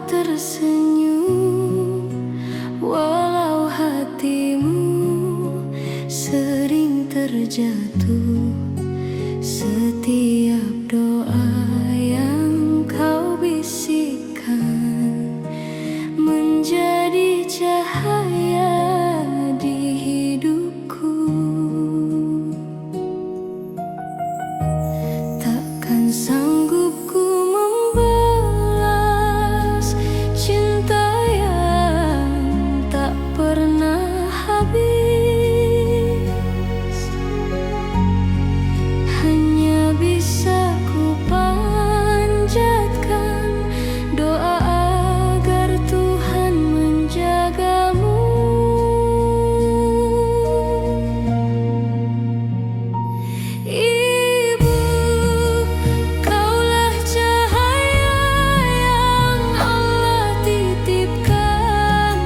tersenyum, walau hatimu sering terjatuh. Setiap doa yang kau bisikkan menjadi cahaya di hidupku. Takkan sanggup ku membalas cinta yang tak pernah habis. Hanya bisa ku panjatkan doa agar Tuhan menjagamu. Ibu, kaulah cahaya yang Allah titipkan,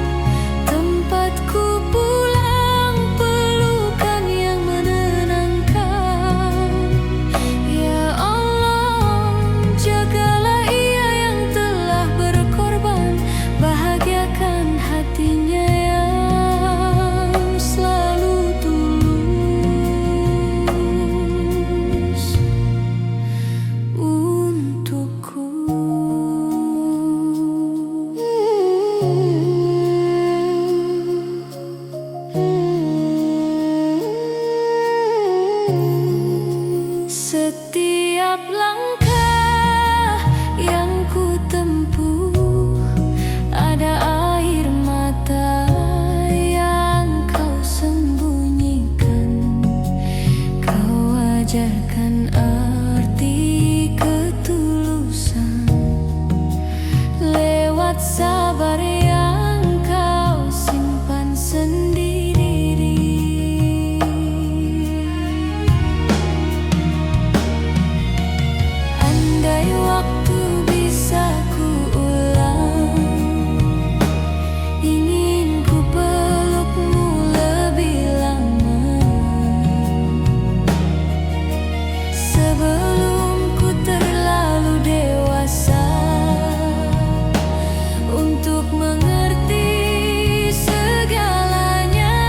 tempatku pulang, pelukan yang menenangkan. Ya Allah, jagalah ia yang telah berkorban, bahagiakan hatinya yang selalu tulus untukku. Setiap langkah yang ku tempuh ada air mata yang kau sembunyikan. Kau ajarkan arti ketulusan lewat sabar yang kau simpan sendiri. Andai waktu bisa ku ulang, ingin ku pelukmu lebih lama. Sebelum ku terlalu dewasa untuk mengerti segalanya.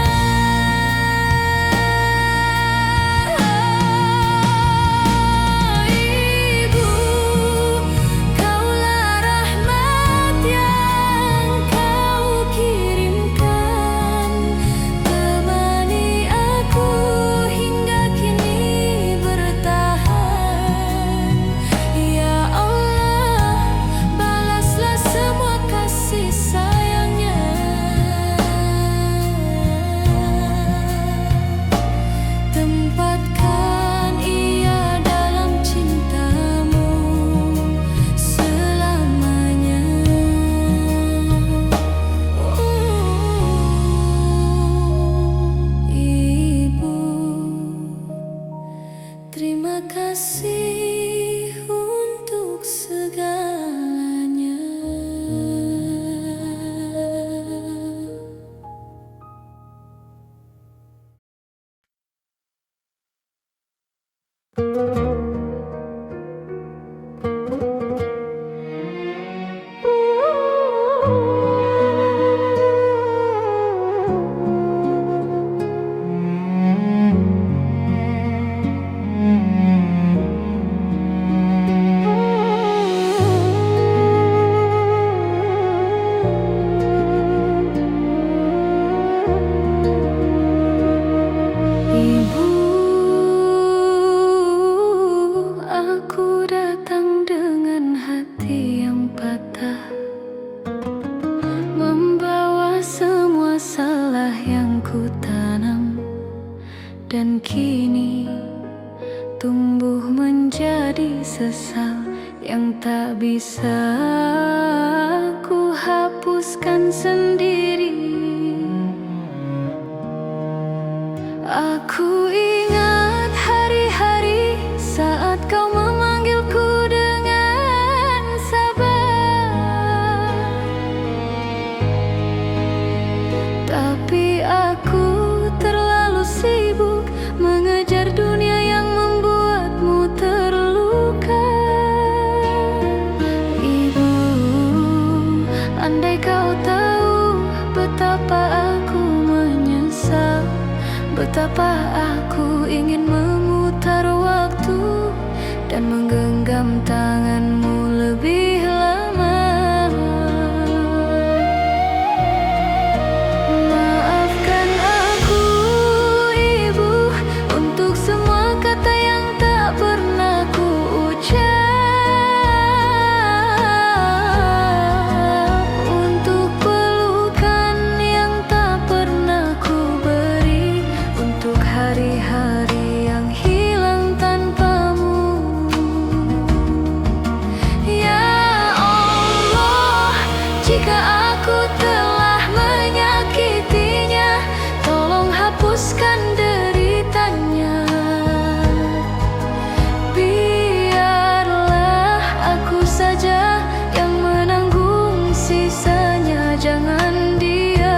Ibu, kaulah rahmat yang kau kirimkan, temani aku hingga kini bertahan. Ya Allah, balaslah semua kasih sayangnya. Tempatkan ia dalam cintamu selamanya. Ibu, terima kasih untuk segalanya. Ibu, aku datang dengan hati yang patah, membawa semua salah yang ku tanam, dan kini tumbuh menjadi sesal yang tak bisa ku hapuskan sendiri. Aku ingat hari-hari saat kau memanggilku dengan sabar, tapi aku terlalu sibuk mengejar dunia yang membuatmu terluka. Ibu, kau tahu betapa aku menyesal, betapa aku ingin memutar waktu dan menggenggam tanganmu lebih lama. Maafkan aku, Ibu, untuk semua kata yang tak pernah ku ucap, untuk pelukan yang tak pernah ku beri, untuk hari-hari yang hilang tanpamu. Ya Allah, jika aku telah menyakitinya, tolong hapuskan deritanya. Biarlah aku saja yang menanggung sisanya, jangan dia.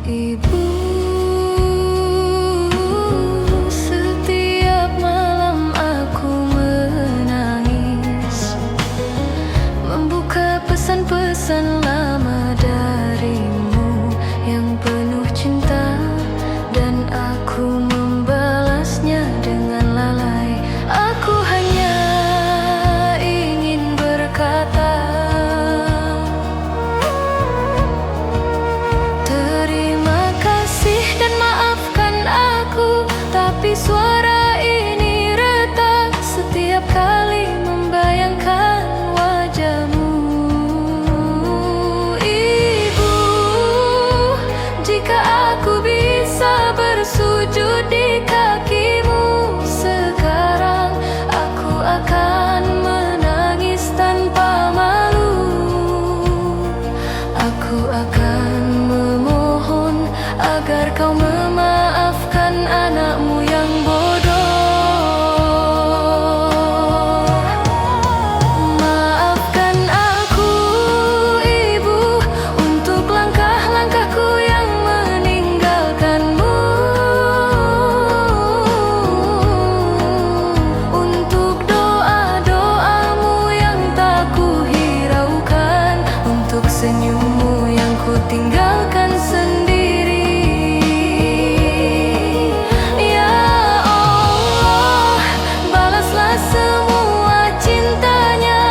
Ibu, setiap malam aku menangis, membuka pesan-pesan lama darimu yang penuh cinta, dan aku membalasnya dengan lalai. Aku hanya ingin berkata, terima kasih dan maafkan aku, tapi suara ini retak setiap kali membayangkan wajahmu. Ibu, jika aku bisa bersujud di kakimu sekarang, aku akan menangis tanpa malu. Aku akan memohon agar kau memaafkan anakmu yang bodoh. Maafkan aku, Ibu, untuk langkah-langkahku yang meninggalkanmu, untuk doa-doamu yang tak kuhiraukan, untuk senyummu yang ku tinggalkan sendiri. Ya Allah, balaslah semua cintanya,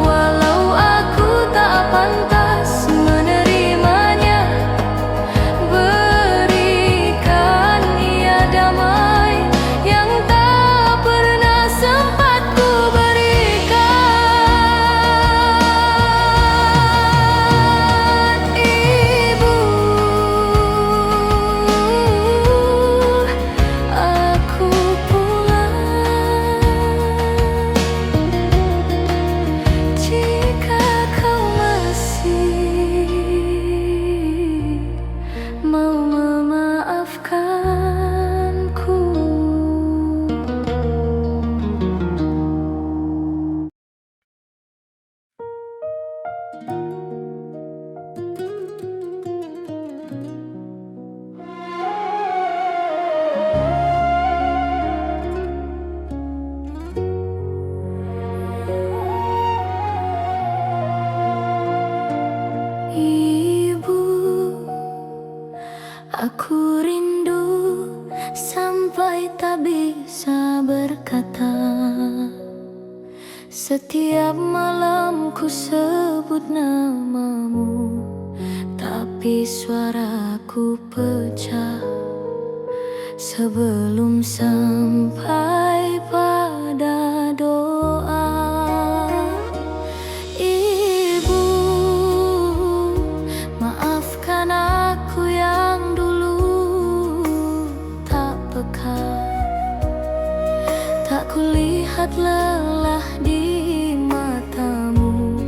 walau aku tak pantas menerimanya. Berikan ia damai yang tak pernah sempat ku berikan. Ibu, aku pulang. Jika kau masih mau memaafkanku. Ibu, aku rindu sampai tak bisa berkata. Setiap malam ku sebut namamu, tapi suaraku pecah sebelum sampai pada doa. Ibu, maafkan aku yang dulu tak peka, tak kulihat lelah di matamu,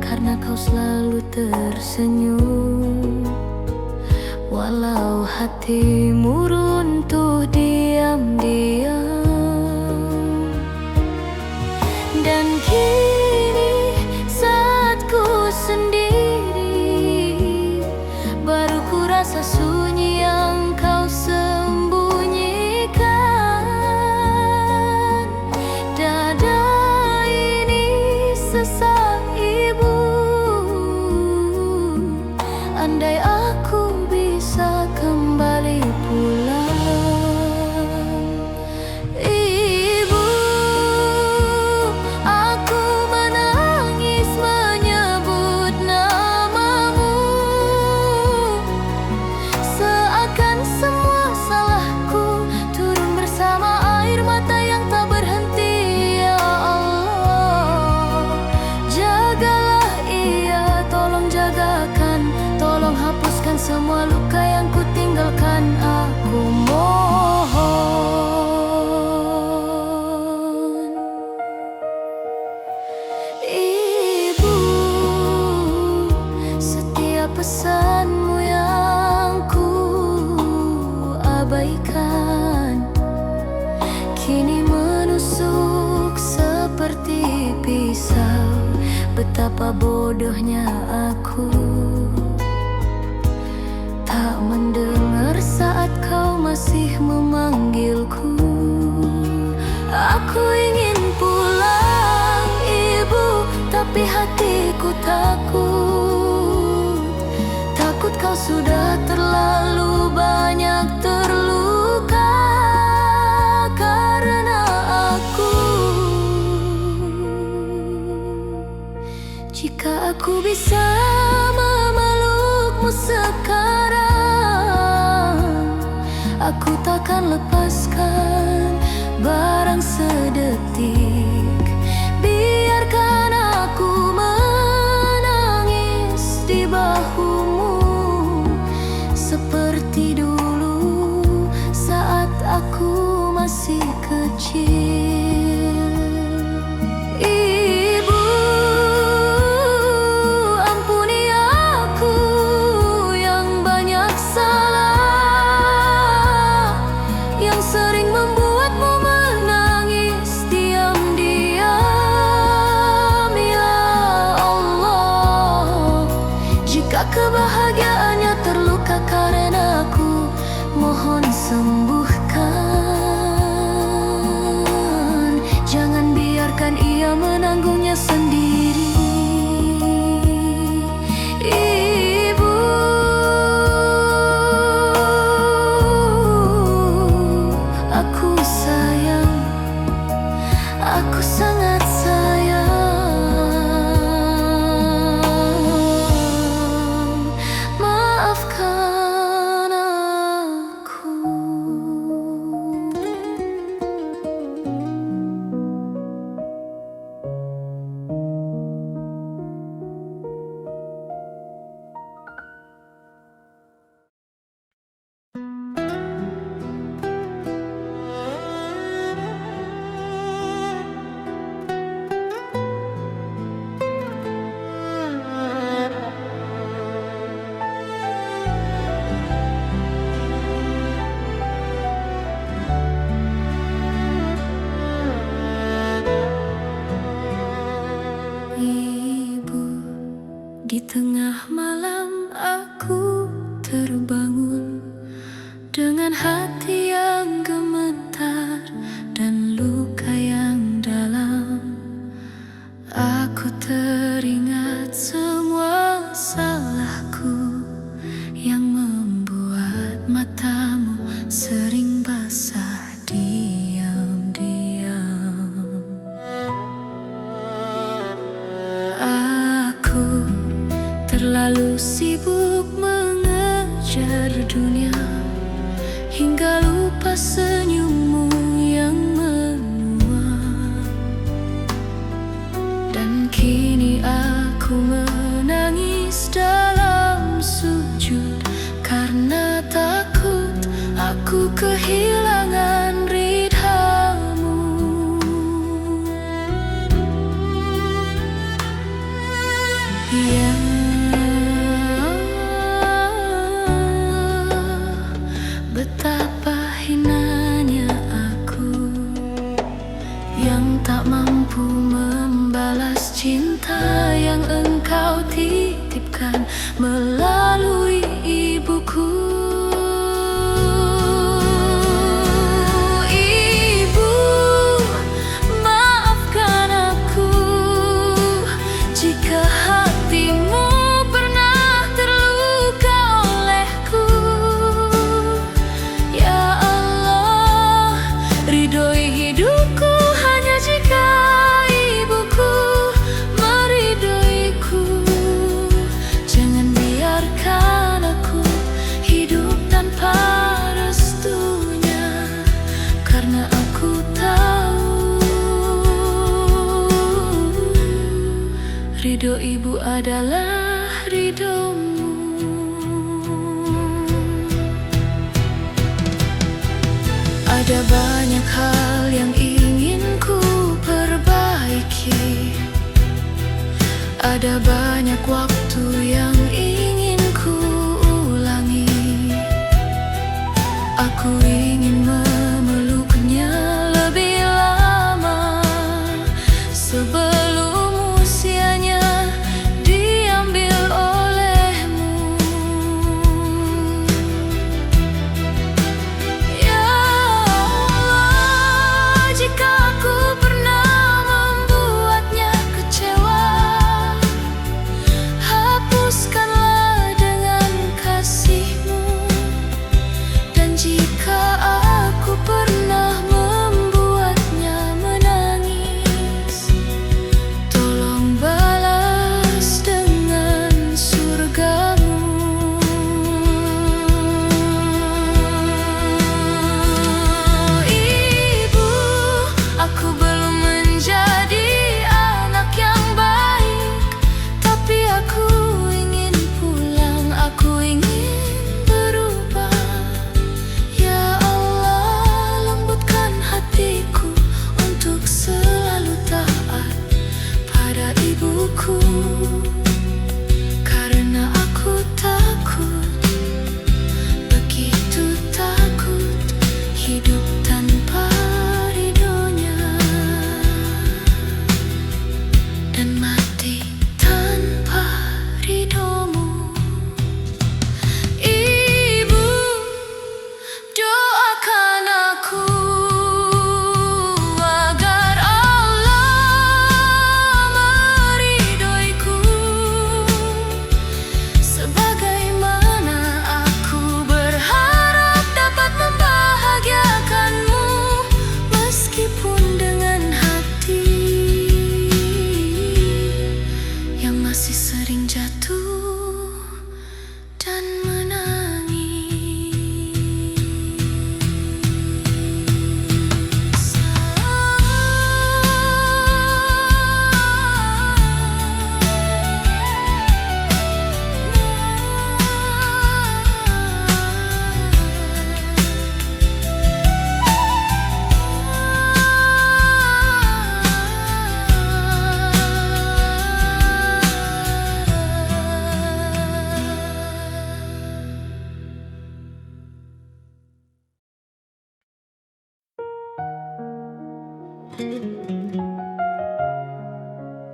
karena kau selalu tersenyum, walau hatimu runtuh diam-diam. Dan kini saat ku sendiri, baru ku rasa sunyi yang kau sembunyikan. Betapa bodohnya aku tak mendengar saat kau masih memanggilku. Aku ingin pulang, Ibu, tapi hatiku takut. Takut kau sudah terlalu banyak terluka karena aku. Jika aku bisa memelukmu sekarang, aku takkan lepaskan barang sedetik. Biarkan aku menangis di bahumu seperti dulu saat aku masih kecil. Ibu, ampuni aku yang banyak salah, yang sering membuatmu menangis diam-diam. Ya Allah, jika kebahagiaannya terluka karena aku, mohon sembuhkan. Jangan biarkan ia menanggungnya sendiri. Ibu, aku sayang, aku sangat sayang. Maafkan aku. Ibu, di tengah malam aku terbangun dengan hati yang gemetar dan luka yang dalam. Aku teringat semua salahku yang membuat matamu sering basah diam-diam. Aku terlalu sibuk mengejar dunia hingga lupa senyummu yang menua. Dan kini aku menangis dalam sujud karena takut aku kehilangan ridhamu. Ya, betapa hinanya aku yang tak mampu membalas cinta yang engkau titipkan melalui ibuku. Ibu, maafkan aku jika hatimu pernah terluka olehku. Ya Allah, ridhoi hidupku hanya jika ibuku meridhoiku. Jangan biarkan aku hidup tanpa restunya, karena aku tahu ridho ibu adalah ridhomu. Ada banyak hal yang ingin ku perbaiki, ada banyak waktu yang ingin ku ulangi. Aku ingin memeluknya lebih lama sebelum usianya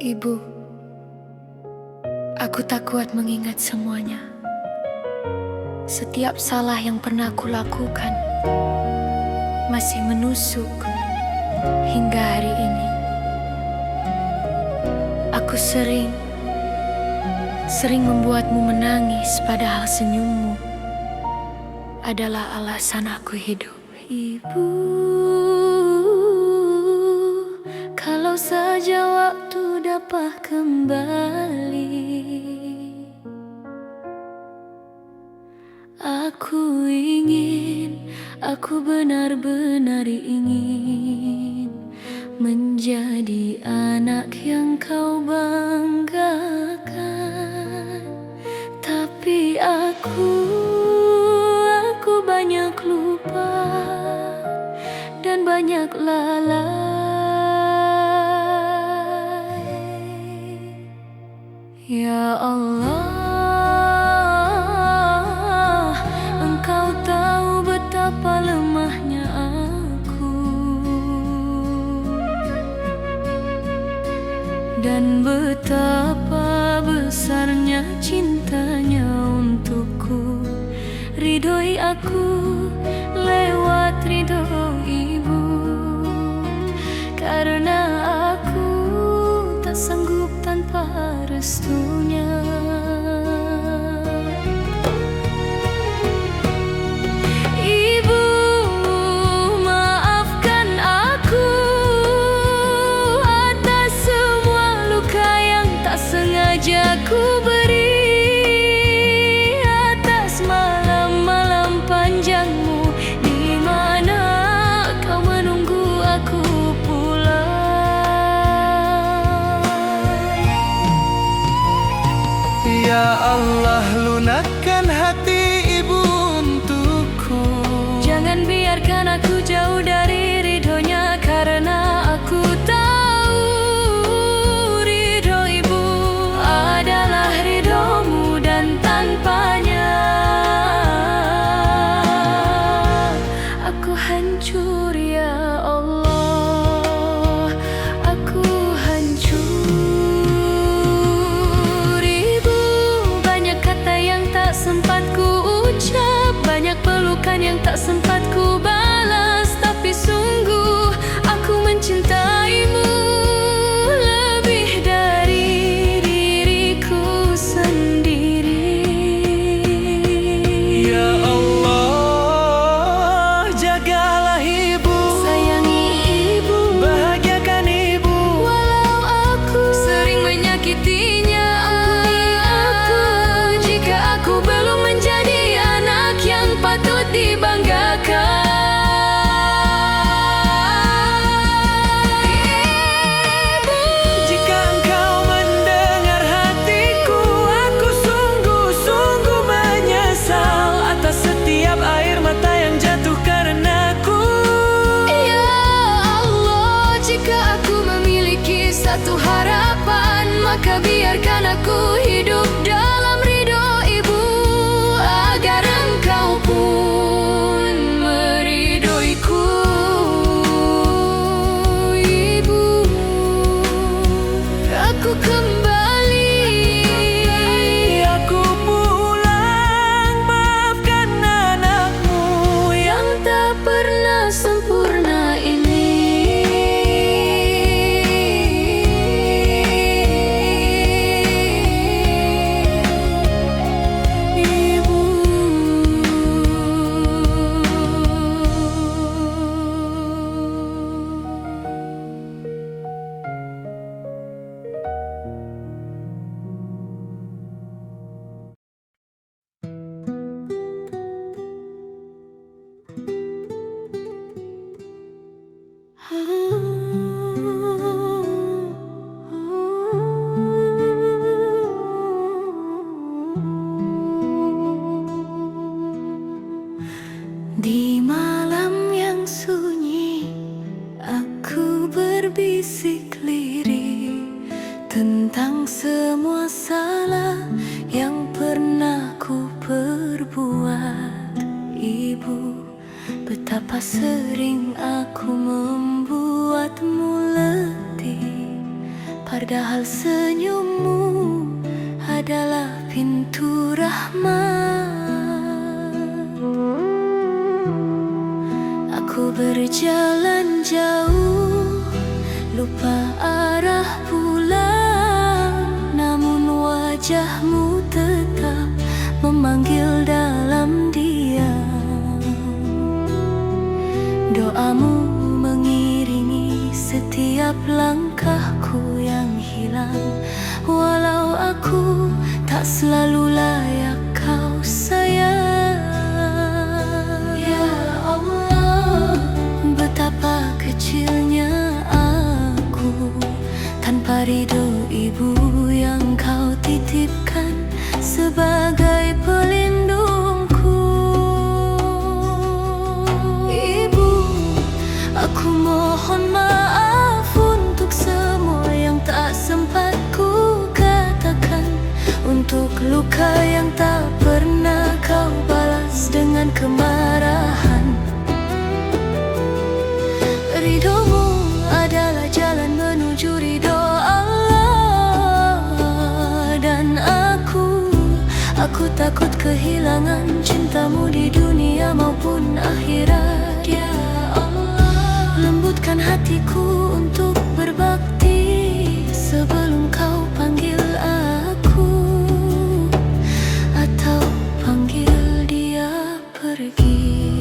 Ibu, aku tak kuat mengingat semuanya. Setiap salah yang pernah aku lakukan masih menusuk hingga hari ini. Aku sering membuatmu menangis, padahal senyummu adalah alasan aku hidup. Ibu, kalau saja waktu dapat kembali, aku benar-benar ingin menjadi anak yang kau banggakan. Tapi aku banyak lupa dan banyak lalai. Ya Allah, Engkau tahu betapa lemahnya aku dan betapa besarnya cintanya untukku. Ridhoi aku lewat ridho ibu, karena aku tak sanggup tanpa restunya. Ibu, maafkan aku atas semua luka yang tak sengaja ku beri, atas malam-malam panjangmu di mana kau menunggu aku pulang. Ya Allah, lunakkan hati ibu untukku. Jangan biarkan aku jauh dari ridhonya, karena aku tahu ridho ibu adalah ridhomu, dan tanpanya aku hancur. Ya Allah, aku hancur. Ibu, banyak kata yang tak sempat ku ucap, banyak pelukan yang tak sempat ku balas, tapi sungguh aku mencintaimu lebih dari diriku sendiri. Ya Allah, jagalah ibu, Sayangi ibu, bahagiakan ibu. walau aku sering menyakitinya. Jika aku belum menjadi anak yang patut dibanggakan. Ibu, Jika engkau mendengar hatiku, aku sungguh-sungguh menyesal atas setiap air mata yang jatuh karenaku. ya Allah, jika aku memiliki satu harapan, maka biarkan aku hidup dalam ridho ibu, agar engkau pun meridhoiku. Ibu, aku kembali, Aku pulang, maafkan anakmu yang tak pernah sempurna ini. Ibu, di malam yang sunyi, aku berbisik lirih tentang semua salah yang pernah ku perbuat. Ibu, betapa sering aku membuat Padahal senyummu adalah pintu rahmat. Aku berjalan jauh, lupa arah pulang, namun wajahmu tetap memanggil dalam diam. Doamu mengiringi setiap langkahku yang hilang, walau aku tak selalu layak kau sayang. Ya Allah, betapa kecilnya aku tanpa ridho ibu yang kau titipkan sebagai pelindungku. Ibu, aku mohon maaf untuk semua yang tak sempat ku katakan, untuk luka yang tak pernah kau balas dengan kemarahan. Ridhomu adalah jalan menuju ridho Allah, dan aku takut kehilangan cintamu di dunia maupun akhirat. Ya Allah, lembutkan hatiku untuk berbakti sebelum kau panggil aku, atau panggil dia pergi.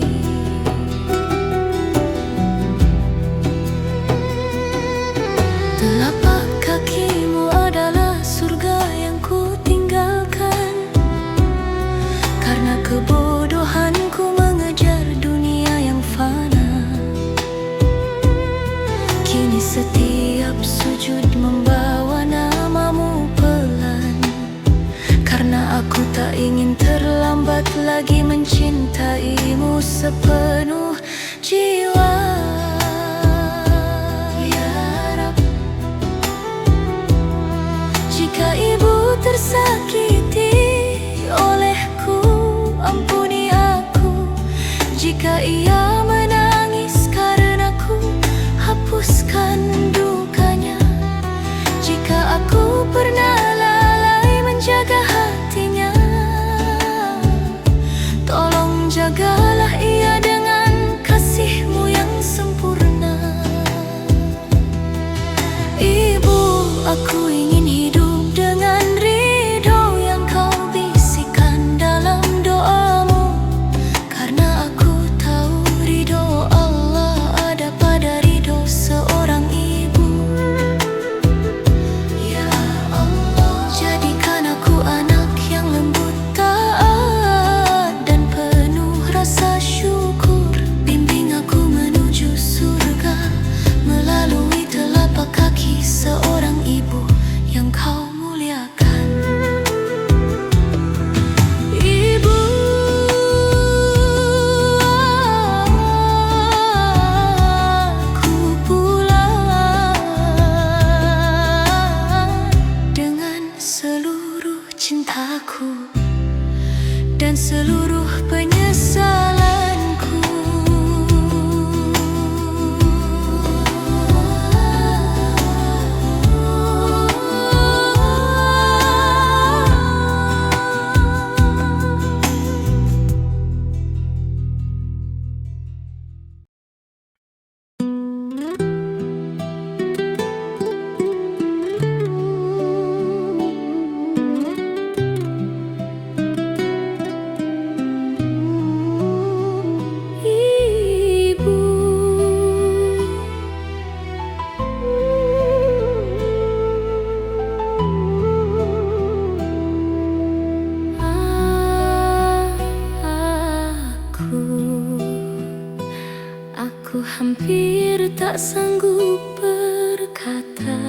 Telapak kakimu adalah surga yang ku tinggalkan, karena kebodohanku mengejar dunia yang fana. Kini setiap sujud membawa namamu pelan, karena aku tak ingin terlambat lagi mencintaimu sepenuh jiwa. Ya Rab, jika ibu tersakiti olehku, ampuni aku. Jika ia menangis karenaku, hapuskan dukanya. Jika aku pernah lalai menjaga hatinya, tolong jagalah ia dengan kasih-Mu yang sempurna. Ibu, aku ingin hidup dengan ridho yang kau bisikan dalam doamu, karena aku tahu ridho Allah ada pada ridho seorang ibu. Ya Allah, jadikan aku anak yang lembut, taat, dan penuh rasa syukur. Bimbing aku menuju surga melalui telapak kaki seorang ibu yang kau muliakan. Ibu, aku pulang dengan seluruh cintaku dan seluruh penyesalanku. Aku hampir tak sanggup berkata,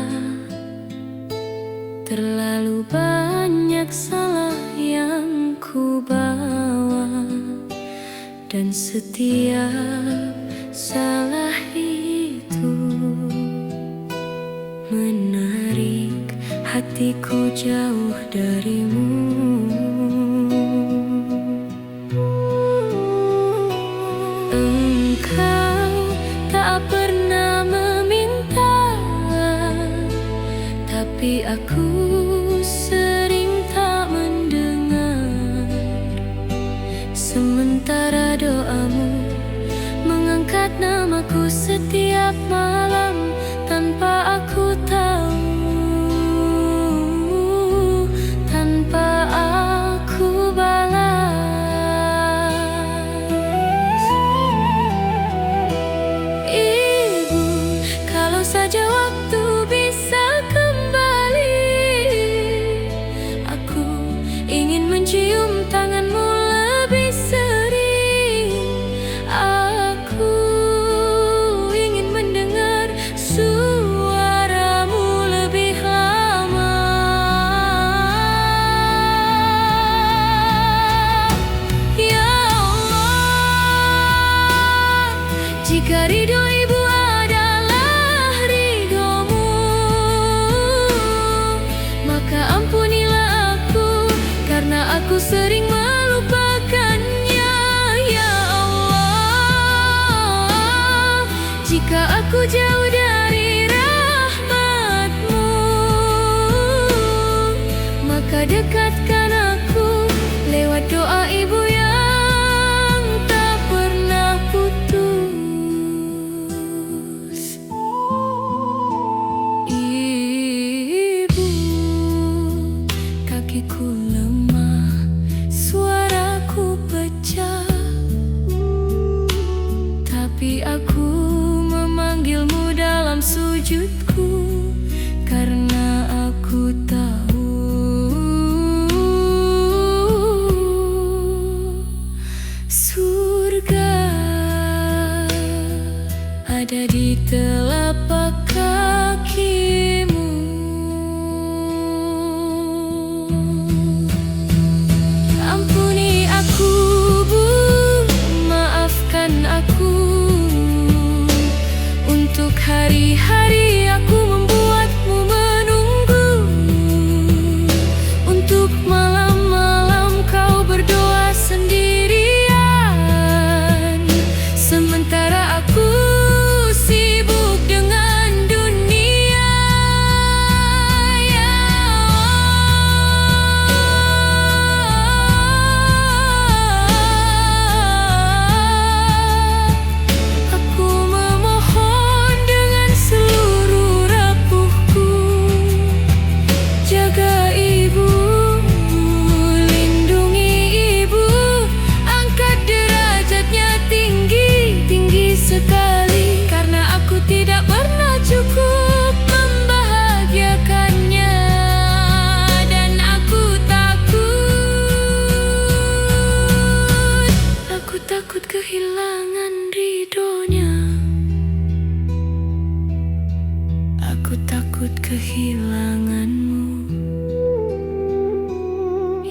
terlalu banyak salah yang ku bawa, dan setiap salah itu menarik hatiku jauh darimu. Engkau tak pernah meminta, tak aku sering tak mendengar, sementara doamu mengangkat namaku setiap malam tanpa aku tahu, tanpa aku balas. Ibu, kalau saja waktu bisa kembali, aku ingin mencium tanganmu lebih sering. Aku ingin mendengar suaramu lebih lama. Ya Allah, jika ridho ibu adalah ridhomu, maka ampunilah aku karena aku sering melupakannya. Ya Allah, jika aku jauh dari rahmatmu, maka dekatkan aku lewat doa ibu yang tak pernah putus. Ibu, kakiku lemah, suaraku pecah, tapi aku memanggilmu dalam sujudku karena aku tahu surga ada di telapak kakimu. Ampuni aku, Bu, maafkan aku untuk hari-hari aku membuatmu menunggu, untuk malam-malam kau berdoa sendirian, sementara aku sibuk dengan dunia. Ya Allah, aku memohon dengan seluruh rapuhku, jaga ibu, lindungi ibu, angkat derajatnya tinggi-tinggi sekali, karena aku tidak pernah cukup membahagiakannya, dan aku takut kehilangan ridhonya. Aku takut kehilanganmu.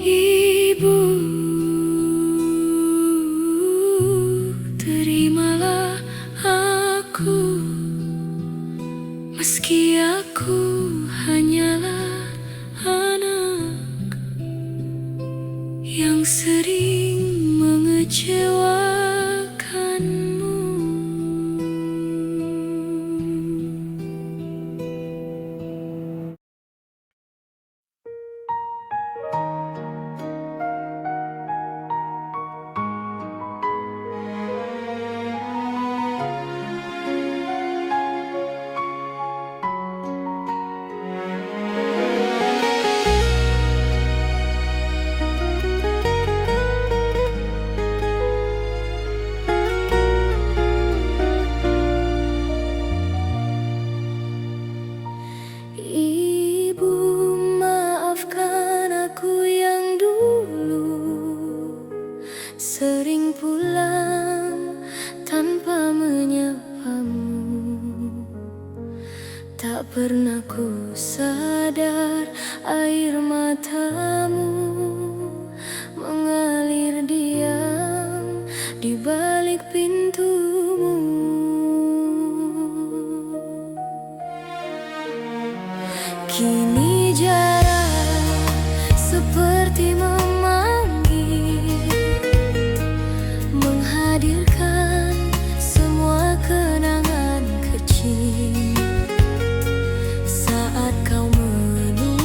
Ibu, terimalah aku, meski aku hanyalah anak yang sering mengecewakanmu. Ibu, maafkan aku yang dulu sering pulang tanpa menyapamu. Tak pernah ku sadar air matamu mengalir diam di balik pintumu. Kini jarak seperti memanggil, menghadirkan semua kenangan kecil saat kau menunggu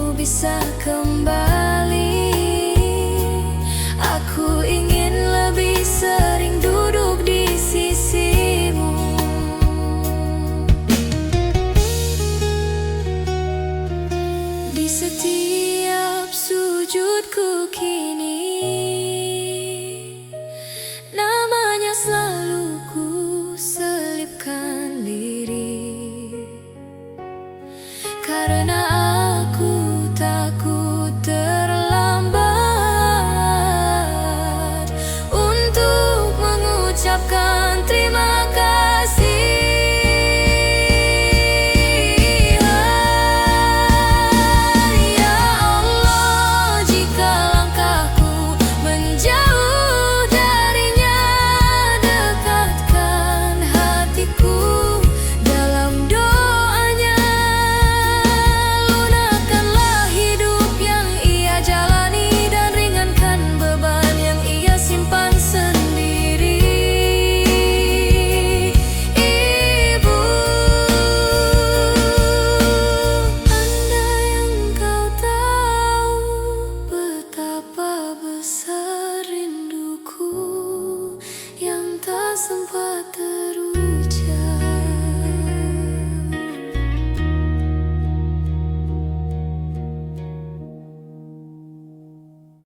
kamu bisa kembali. Aku ingin lebih sering duduk di sisimu. Di setiap sujudku kini